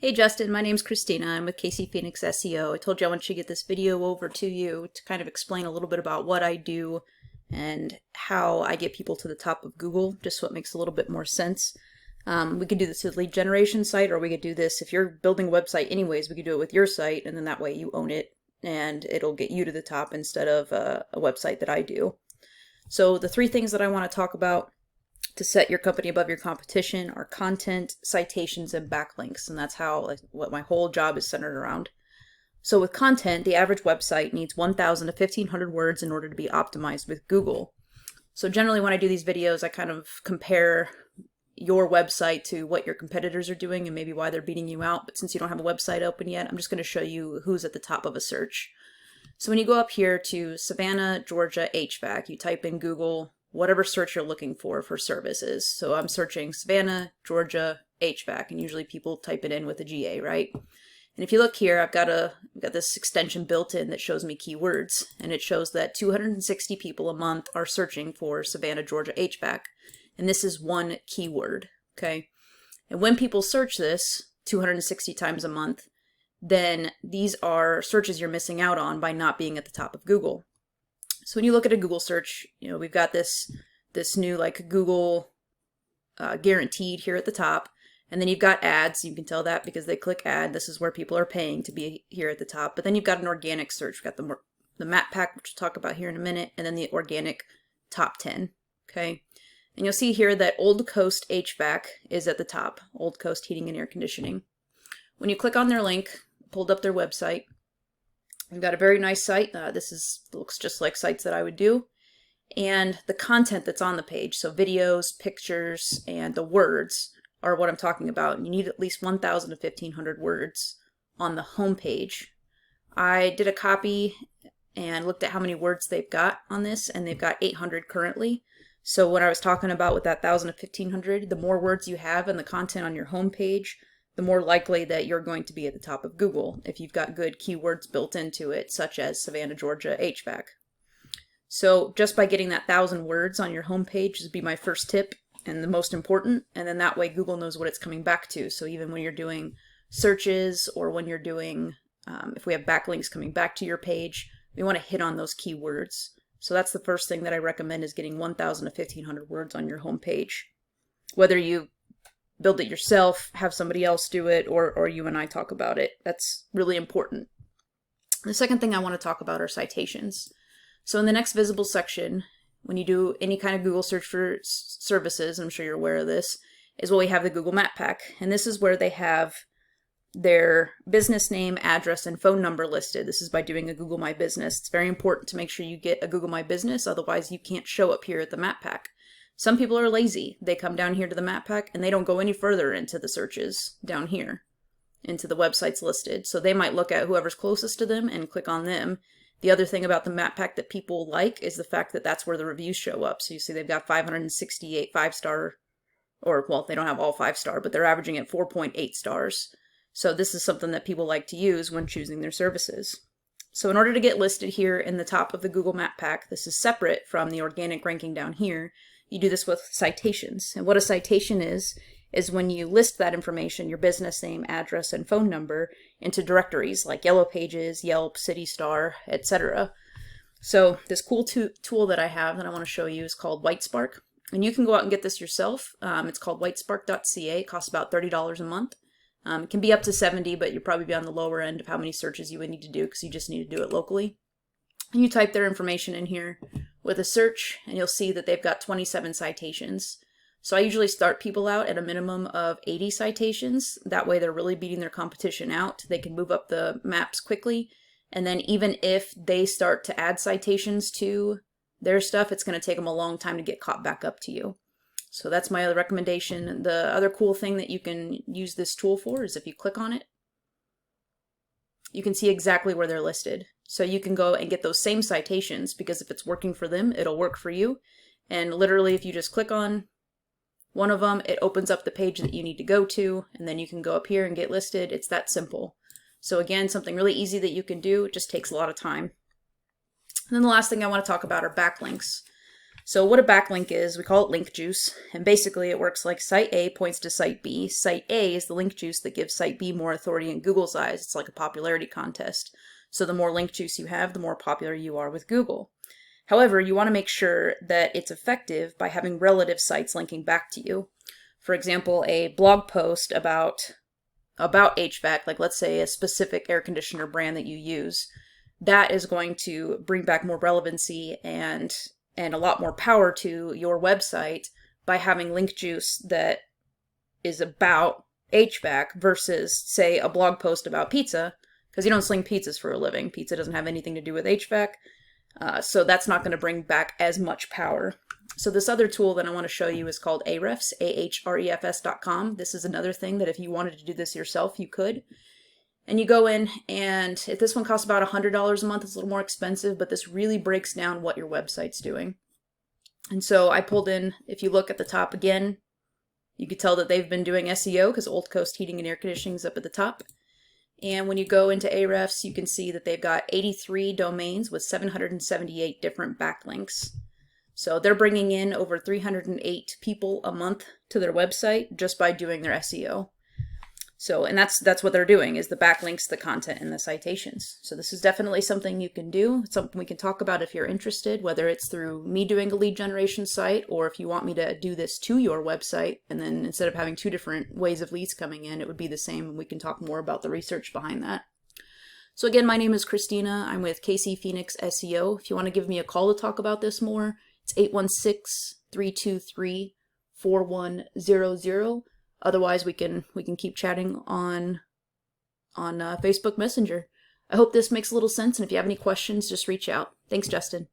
Hey Justin, my name's Christina. I'm with Casey Phoenix SEO. I told you I want you to get this video over to you to kind of explain a little bit about what I do and how I get people to the top of Google, just so it makes a little bit more sense. We could do this with a lead generation site, or we could do this, if you're building a website anyways, we could do it with your site, and then that way you own it, and it'll get you to the top instead of a website that I do. So the three things that I want to talk about to set your company above your competition are content, citations, and backlinks. And that's how what my whole job is centered around. So with content, the average website needs 1,000 to 1,500 words in order to be optimized with Google. So generally when I do these videos, I kind of compare your website to what your competitors are doing and maybe why they're beating you out. But since you don't have a website open yet, I'm just going to show you who's at the top of a search. So when you go up here to Savannah, Georgia HVAC, you type in Google, whatever search you're looking for services. So I'm searching Savannah, Georgia, HVAC, and usually people type it in with a GA, right? And if you look here, I've got this extension built in that shows me keywords, and it shows that 260 people a month are searching for Savannah, Georgia HVAC, and this is one keyword, okay? And when people search this 260 times a month, then these are searches you're missing out on by not being at the top of Google. So when you look at a Google search, we've got this new like Google guaranteed here at the top, and then you've got ads. You can tell that because they click ad. This is where people are paying to be here at the top. But then you've got an organic search. We've got the map pack, which we'll talk about here in a minute, and then the organic top 10. Okay, and you'll see here that Old Coast HVAC is at the top. Old Coast Heating and Air Conditioning. When you click on their link, pulled up their website. We've got a very nice site. Looks just like sites that I would do. And the content that's on the page, so videos, pictures, and the words are what I'm talking about. And you need at least 1,000 to 1,500 words on the home page. I did a copy and looked at how many words they've got on this, and they've got 800 currently. So what I was talking about with that 1,000 to 1,500, the more words you have in the content on your home page, the more likely that you're going to be at the top of Google if you've got good keywords built into it, such as Savannah, Georgia HVAC. So just by getting that 1,000 words on your homepage would be my first tip and the most important, and then that way Google knows what it's coming back to. So even when you're doing searches or when you're doing, if we have backlinks coming back to your page, we want to hit on those keywords. So that's the first thing that I recommend, is getting 1,000 to 1,500 words on your homepage. Whether you build it yourself, have somebody else do it, or you and I talk about it. That's really important. The second thing I want to talk about are citations. So in the next visible section, when you do any kind of Google search for services, I'm sure you're aware of this, is where we have the Google Map Pack. And this is where they have their business name, address, and phone number listed. This is by doing a Google My Business. It's very important to make sure you get a Google My Business, otherwise you can't show up here at the Map Pack. Some people are lazy. They come down here to the map pack and they don't go any further into the searches down here, into the websites listed. So they might look at whoever's closest to them and click on them. The other thing about the map pack that people like is the fact that that's where the reviews show up. So you see they've got 568 5-star, or well, they don't have all 5-star, but they're averaging at 4.8 stars. So this is something that people like to use when choosing their services. So in order to get listed here in the top of the Google Map Pack, this is separate from the organic ranking down here. You do this with citations. And what a citation is when you list that information, your business name, address, and phone number, into directories like Yellow Pages, Yelp, CityStar, etc. So this cool tool that I have that I want to show you is called WhiteSpark. And you can go out and get this yourself. It's called whitespark.ca. It costs about $30 a month. It can be up to $70, but you'll probably be on the lower end of how many searches you would need to do, because you just need to do it locally. And you type their information in here with a search, and you'll see that they've got 27 citations. So I usually start people out at a minimum of 80 citations. That way they're really beating their competition out. They can move up the maps quickly. And then even if they start to add citations to their stuff, it's going to take them a long time to get caught back up to you. So that's my other recommendation. The other cool thing that you can use this tool for is if you click on it, you can see exactly where they're listed. So you can go and get those same citations, because if it's working for them, it'll work for you. And literally, if you just click on one of them, it opens up the page that you need to go to, and then you can go up here and get listed. It's that simple. So again, something really easy that you can do. It just takes a lot of time. And then the last thing I want to talk about are backlinks. So what a backlink is, we call it link juice, and basically it works like site A points to site B. Site A is the link juice that gives site B more authority in Google's eyes. It's like a popularity contest. So the more link juice you have, the more popular you are with Google. However, you want to make sure that it's effective by having relative sites linking back to you. For example, a blog post about HVAC, like let's say a specific air conditioner brand that you use, that is going to bring back more relevancy and a lot more power to your website by having link juice that is about HVAC versus, say, a blog post about pizza, because you don't sling pizzas for a living. Pizza doesn't have anything to do with HVAC, so that's not going to bring back as much power. So this other tool that I want to show you is called Ahrefs, ahrefs.com. This is another thing that if you wanted to do this yourself, you could. And you go in, and if this one costs about $100 a month, it's a little more expensive, but this really breaks down what your website's doing. And so I pulled in, if you look at the top again, you could tell that they've been doing SEO because Old Coast Heating and Air Conditioning is up at the top. And when you go into Ahrefs, you can see that they've got 83 domains with 778 different backlinks. So they're bringing in over 308 people a month to their website just by doing their SEO. So, and that's what they're doing, is the backlinks, the content, and the citations. So this is definitely something you can do. It's something we can talk about if you're interested, whether it's through me doing a lead generation site, or if you want me to do this to your website, and then instead of having two different ways of leads coming in, it would be the same, and we can talk more about the research behind that. So again, my name is Christina. I'm with KC Phoenix SEO. If you want to give me a call to talk about this more, it's 816-323-4100. Otherwise, we can keep chatting on Facebook Messenger. I hope this makes a little sense, and if you have any questions, just reach out. Thanks, Justin.